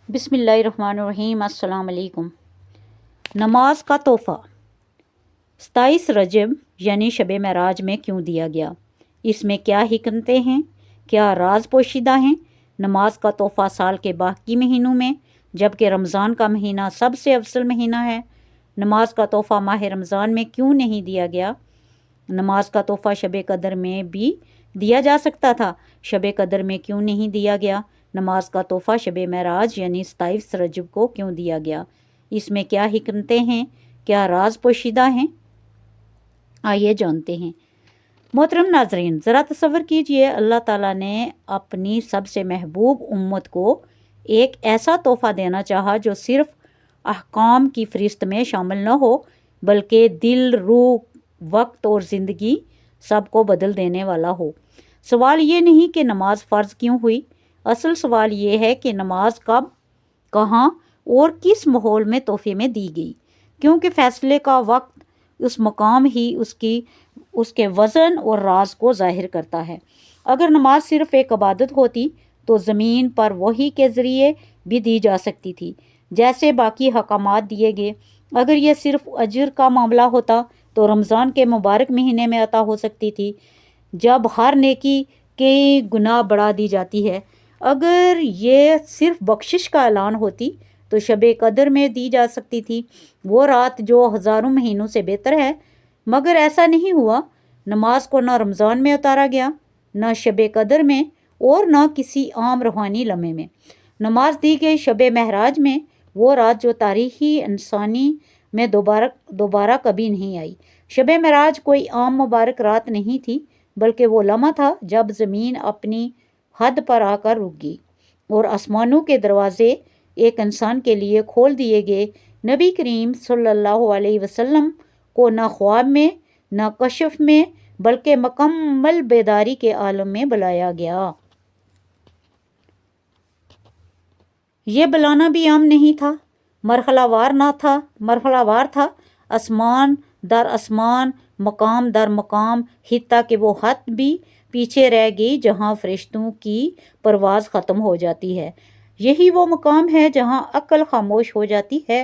بسم اللہ الرحمن الرحیم۔ السلام علیکم۔ نماز کا تحفہ 27 رجب یعنی شب معراج میں کیوں دیا گیا؟ اس میں کیا حکمتیں ہیں؟ کیا راز پوشیدہ ہیں؟ نماز کا تحفہ سال کے باقی مہینوں میں جبکہ رمضان کا مہینہ سب سے افضل مہینہ ہے، نماز کا تحفہ ماہ رمضان میں کیوں نہیں دیا گیا؟ نماز کا تحفہ شب قدر میں بھی دیا جا سکتا تھا، شب قدر میں کیوں نہیں دیا گیا؟ نماز کا تحفہ شب معراج یعنی 27 رجب کو کیوں دیا گیا؟ اس میں کیا حکمتیں ہیں؟ کیا راز پوشیدہ ہیں؟ آئیے جانتے ہیں۔ محترم ناظرین، ذرا تصور کیجئے اللہ تعالیٰ نے اپنی سب سے محبوب امت کو ایک ایسا تحفہ دینا چاہا جو صرف احکام کی فہرست میں شامل نہ ہو بلکہ دل، روح، وقت اور زندگی سب کو بدل دینے والا ہو۔ سوال یہ نہیں کہ نماز فرض کیوں ہوئی، اصل سوال یہ ہے کہ نماز کب، کہاں اور کس ماحول میں تحفے میں دی گئی، کیونکہ فیصلے کا وقت، اس مقام ہی اس کے وزن اور راز کو ظاہر کرتا ہے۔ اگر نماز صرف ایک عبادت ہوتی تو زمین پر وحی کے ذریعے بھی دی جا سکتی تھی جیسے باقی احکامات دیے گئے۔ اگر یہ صرف اجر کا معاملہ ہوتا تو رمضان کے مبارک مہینے میں عطا ہو سکتی تھی جب ہر نیکی کے گناہ بڑھا دی جاتی ہے۔ اگر یہ صرف بخشش کا اعلان ہوتی تو شب قدر میں دی جا سکتی تھی، وہ رات جو ہزاروں مہینوں سے بہتر ہے، مگر ایسا نہیں ہوا۔ نماز کو نہ رمضان میں اتارا گیا، نہ شب قدر میں اور نہ کسی عام روحانی لمحے میں۔ نماز دی گئی شب معراج میں، وہ رات جو تاریخی انسانی میں دوبارہ کبھی نہیں آئی۔ شب معراج کوئی عام مبارک رات نہیں تھی بلکہ وہ لمحہ تھا جب زمین اپنی حد پر آ کر رک گئی اور آسمانوں کے دروازے ایک انسان کے لیے کھول دیے گئے۔ نبی کریم صلی اللہ علیہ وسلم کو نہ خواب میں، نہ کشف میں بلکہ مکمل بیداری کے عالم میں بلایا گیا۔ یہ بلانا بھی عام نہیں تھا، مرحلہ وار تھا، آسمان در آسمان، مقام در مقام، حتیٰ کہ وہ حد بھی پیچھے رہ گئی جہاں فرشتوں کی پرواز ختم ہو جاتی ہے۔ یہی وہ مقام ہے جہاں عقل خاموش ہو جاتی ہے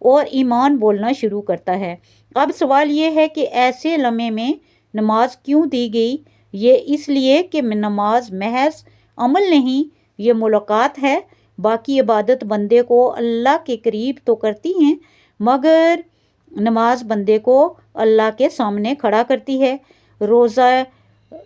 اور ایمان بولنا شروع کرتا ہے۔ اب سوال یہ ہے کہ ایسے لمحے میں نماز کیوں دی گئی؟ یہ اس لیے کہ نماز محض عمل نہیں، یہ ملاقات ہے۔ باقی عبادت بندے کو اللہ کے قریب تو کرتی ہیں مگر نماز بندے کو اللہ کے سامنے کھڑا کرتی ہے۔ روزہ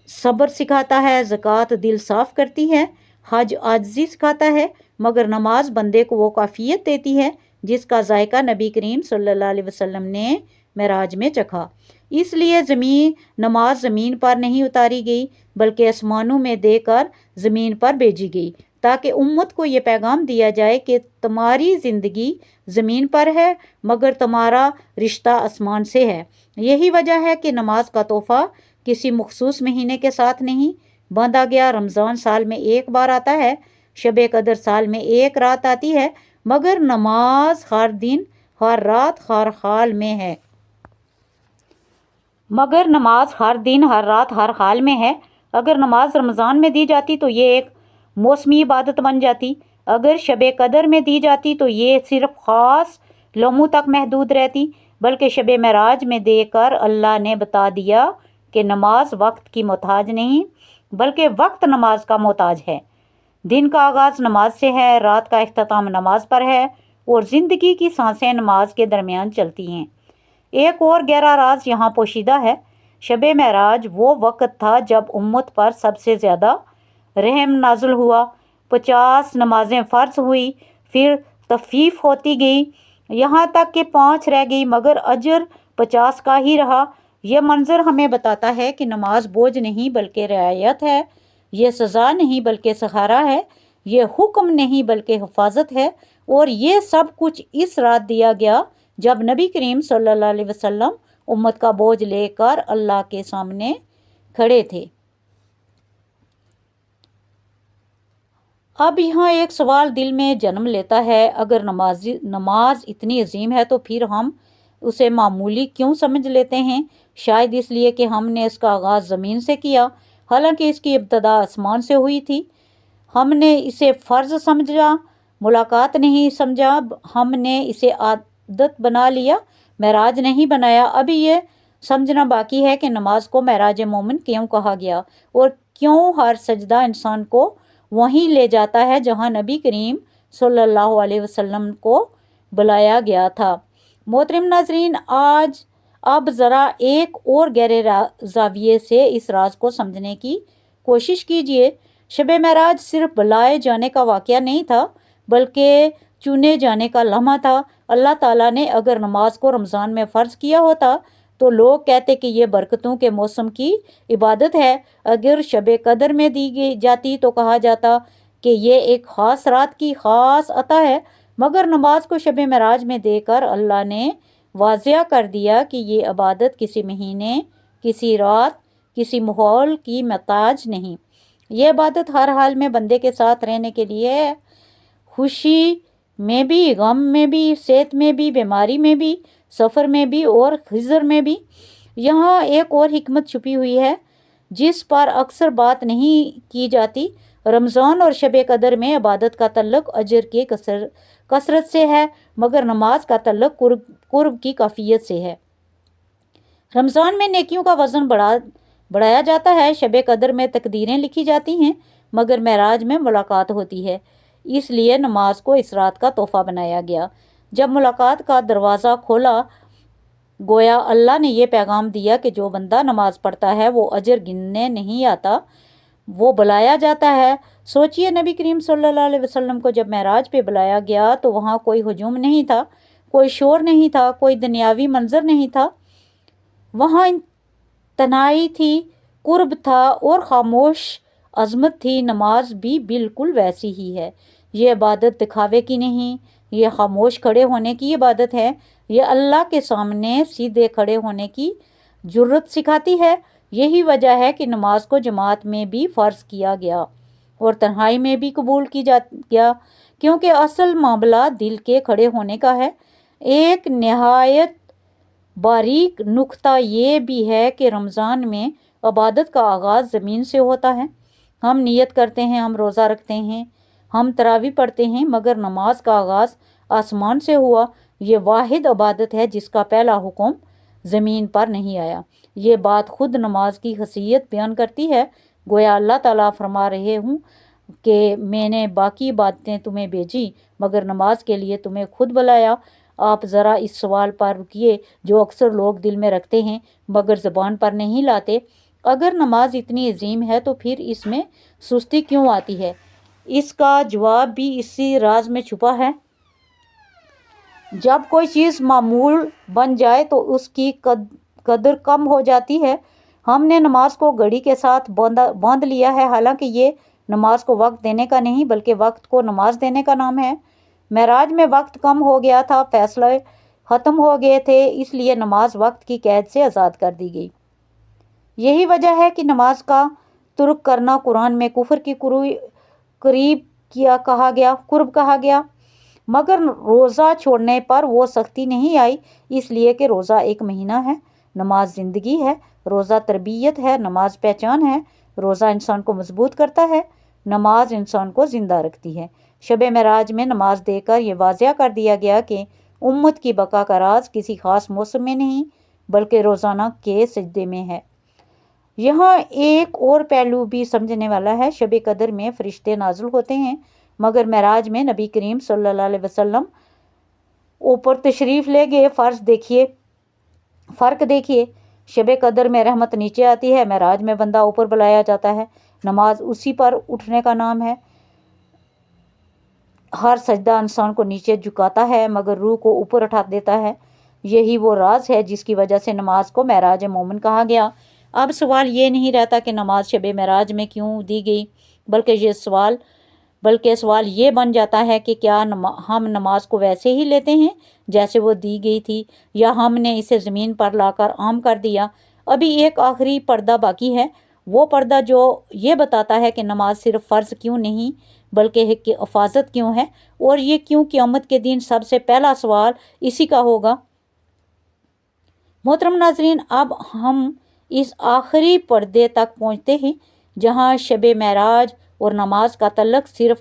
صبر سکھاتا ہے، زکوٰۃ دل صاف کرتی ہے، حج عاجزی سکھاتا ہے، مگر نماز بندے کو وہ کیفیت دیتی ہے جس کا ذائقہ نبی کریم صلی اللہ علیہ وسلم نے معراج میں چکھا۔ اس لیے نماز زمین پر نہیں اتاری گئی بلکہ آسمانوں میں دے کر زمین پر بھیجی گئی تاکہ امت کو یہ پیغام دیا جائے کہ تمہاری زندگی زمین پر ہے مگر تمہارا رشتہ آسمان سے ہے۔ یہی وجہ ہے کہ نماز کا تحفہ کسی مخصوص مہینے کے ساتھ نہیں باندھا گیا۔ رمضان سال میں ایک بار آتا ہے، شب قدر سال میں ایک رات آتی ہے، مگر نماز ہر دن، ہر رات، ہر حال میں ہے۔ اگر نماز رمضان میں دی جاتی تو یہ ایک موسمی عبادت بن جاتی، اگر شب قدر میں دی جاتی تو یہ صرف خاص لمحوں تک محدود رہتی، بلکہ شب معراج میں دے کر اللہ نے بتا دیا کہ نماز وقت کی محتاج نہیں بلکہ وقت نماز کا محتاج ہے۔ دن کا آغاز نماز سے ہے، رات کا اختتام نماز پر ہے اور زندگی کی سانسیں نماز کے درمیان چلتی ہیں۔ ایک اور گہرا راز یہاں پوشیدہ ہے۔ شب معراج وہ وقت تھا جب امت پر سب سے زیادہ رحم نازل ہوا۔ 50 نمازیں فرض ہوئی، پھر تخفیف ہوتی گئی یہاں تک کہ 5 رہ گئی مگر اجر 50 کا ہی رہا۔ یہ منظر ہمیں بتاتا ہے کہ نماز بوجھ نہیں بلکہ رعایت ہے، یہ سزا نہیں بلکہ سہارا ہے، یہ حکم نہیں بلکہ حفاظت ہے، اور یہ سب کچھ اس رات دیا گیا جب نبی کریم صلی اللہ علیہ وسلم امت کا بوجھ لے کر اللہ کے سامنے کھڑے تھے۔ اب یہاں ایک سوال دل میں جنم لیتا ہے، اگر نماز اتنی عظیم ہے تو پھر ہم اسے معمولی کیوں سمجھ لیتے ہیں؟ شاید اس لیے کہ ہم نے اس کا آغاز زمین سے کیا حالانکہ اس کی ابتدا آسمان سے ہوئی تھی۔ ہم نے اسے فرض سمجھا ملاقات نہیں سمجھا، ہم نے اسے عادت بنا لیا، معراج نہیں بنایا۔ ابھی یہ سمجھنا باقی ہے کہ نماز کو معراج مومن کیوں کہا گیا اور کیوں ہر سجدہ انسان کو وہیں لے جاتا ہے جہاں نبی کریم صلی اللہ علیہ وسلم کو بلایا گیا تھا۔ محترم ناظرین، اب ذرا ایک اور گہرے زاویے سے اس راز کو سمجھنے کی کوشش کیجیے۔ شب معراج صرف بلائے جانے کا واقعہ نہیں تھا، بلکہ چنے جانے کا لمحہ تھا۔ اللہ تعالیٰ نے اگر نماز کو رمضان میں فرض کیا ہوتا تو لوگ کہتے کہ یہ برکتوں کے موسم کی عبادت ہے۔ اگر شب قدر میں دی جاتی تو کہا جاتا کہ یہ ایک خاص رات کی خاص عطا ہے۔ مگر نماز کو شب معراج میں دے کر اللہ نے واضح کر دیا کہ یہ عبادت کسی مہینے، کسی رات، کسی ماحول کی محتاج نہیں۔ یہ عبادت ہر حال میں بندے کے ساتھ رہنے کے لیے ہے، خوشی میں بھی، غم میں بھی، صحت میں بھی، بیماری میں بھی، سفر میں بھی اور خضر میں بھی۔ یہاں ایک اور حکمت چھپی ہوئی ہے جس پر اکثر بات نہیں کی جاتی۔ رمضان اور شب قدر میں عبادت کا تعلق اجر کی کثرت سے ہے، مگر نماز کا تعلق قرب کی کیفیت سے ہے۔ رمضان میں نیکیوں کا وزن بڑھایا جاتا ہے، شب قدر میں تقدیریں لکھی جاتی ہیں، مگر معراج میں ملاقات ہوتی ہے۔ اس لیے نماز کو اس رات کا تحفہ بنایا گیا۔ جب ملاقات کا دروازہ کھولا، گویا اللہ نے یہ پیغام دیا کہ جو بندہ نماز پڑھتا ہے وہ اجر گننے نہیں آتا، وہ بلایا جاتا ہے۔ سوچئے، نبی کریم صلی اللہ علیہ وسلم کو جب معراج پہ بلایا گیا تو وہاں کوئی ہجوم نہیں تھا، کوئی شور نہیں تھا، کوئی دنیاوی منظر نہیں تھا، وہاں تنہائی تھی، قرب تھا اور خاموش عظمت تھی۔ نماز بھی بالکل ویسی ہی ہے۔ یہ عبادت دکھاوے کی نہیں، یہ خاموش کھڑے ہونے کی عبادت ہے۔ یہ اللہ کے سامنے سیدھے کھڑے ہونے کی جرت سکھاتی ہے۔ یہی وجہ ہے کہ نماز کو جماعت میں بھی فرض کیا گیا اور تنہائی میں بھی قبول گیا، کیونکہ اصل معاملہ دل کے کھڑے ہونے کا ہے۔ ایک نہایت باریک نکتہ یہ بھی ہے کہ رمضان میں عبادت کا آغاز زمین سے ہوتا ہے۔ ہم نیت کرتے ہیں، ہم روزہ رکھتے ہیں، ہم تراویح پڑھتے ہیں، مگر نماز کا آغاز آسمان سے ہوا۔ یہ واحد عبادت ہے جس کا پہلا حکم زمین پر نہیں آیا۔ یہ بات خود نماز کی خاصیت بیان کرتی ہے۔ گویا اللہ تعالیٰ فرما رہے ہوں کہ میں نے باقی باتیں تمہیں بھیجی، مگر نماز کے لیے تمہیں خود بلایا۔ آپ ذرا اس سوال پر رکیے جو اکثر لوگ دل میں رکھتے ہیں مگر زبان پر نہیں لاتے۔ اگر نماز اتنی عظیم ہے تو پھر اس میں سستی کیوں آتی ہے؟ اس کا جواب بھی اسی راز میں چھپا ہے۔ جب کوئی چیز معمول بن جائے تو اس کی قدر کم ہو جاتی ہے۔ ہم نے نماز کو گھڑی کے ساتھ باندھ لیا ہے، حالانکہ یہ نماز کو وقت دینے کا نہیں بلکہ وقت کو نماز دینے کا نام ہے۔ معراج میں وقت کم ہو گیا تھا، فیصلے ختم ہو گئے تھے، اس لیے نماز وقت کی قید سے آزاد کر دی گئی۔ یہی وجہ ہے کہ نماز کا ترک کرنا قرآن میں کفر کی قرب کہا گیا، مگر روزہ چھوڑنے پر وہ سختی نہیں آئی، اس لیے کہ روزہ ایک مہینہ ہے، نماز زندگی ہے، روزہ تربیت ہے، نماز پہچان ہے، روزہ انسان کو مضبوط کرتا ہے، نماز انسان کو زندہ رکھتی ہے۔ شب معراج میں نماز دے کر یہ واضح کر دیا گیا کہ امت کی بقا کا راز کسی خاص موسم میں نہیں بلکہ روزانہ کے سجدے میں ہے۔ یہاں ایک اور پہلو بھی سمجھنے والا ہے۔ شب قدر میں فرشتے نازل ہوتے ہیں، مگر معراج میں نبی کریم صلی اللہ علیہ وسلم اوپر تشریف لے گئے۔ فرق دیکھیے، شب قدر میں رحمت نیچے آتی ہے، معراج میں بندہ اوپر بلایا جاتا ہے۔ نماز اسی پر اٹھنے کا نام ہے۔ ہر سجدہ انسان کو نیچے جھکاتا ہے مگر روح کو اوپر اٹھا دیتا ہے۔ یہی وہ راز ہے جس کی وجہ سے نماز کو معراج مومن کہا گیا۔ اب سوال یہ نہیں رہتا کہ نماز شب معراج میں کیوں دی گئی، بلکہ سوال یہ بن جاتا ہے کہ کیا ہم نماز کو ویسے ہی لیتے ہیں جیسے وہ دی گئی تھی، یا ہم نے اسے زمین پر لا کر عام کر دیا۔ ابھی ایک آخری پردہ باقی ہے، وہ پردہ جو یہ بتاتا ہے کہ نماز صرف فرض کیوں نہیں بلکہ حفاظت کیوں ہے، اور یہ کیوں قیامت کے دن سب سے پہلا سوال اسی کا ہوگا۔ محترم ناظرین، اب ہم اس آخری پردے تک پہنچتے ہیں جہاں شب معراج اور نماز کا تعلق صرف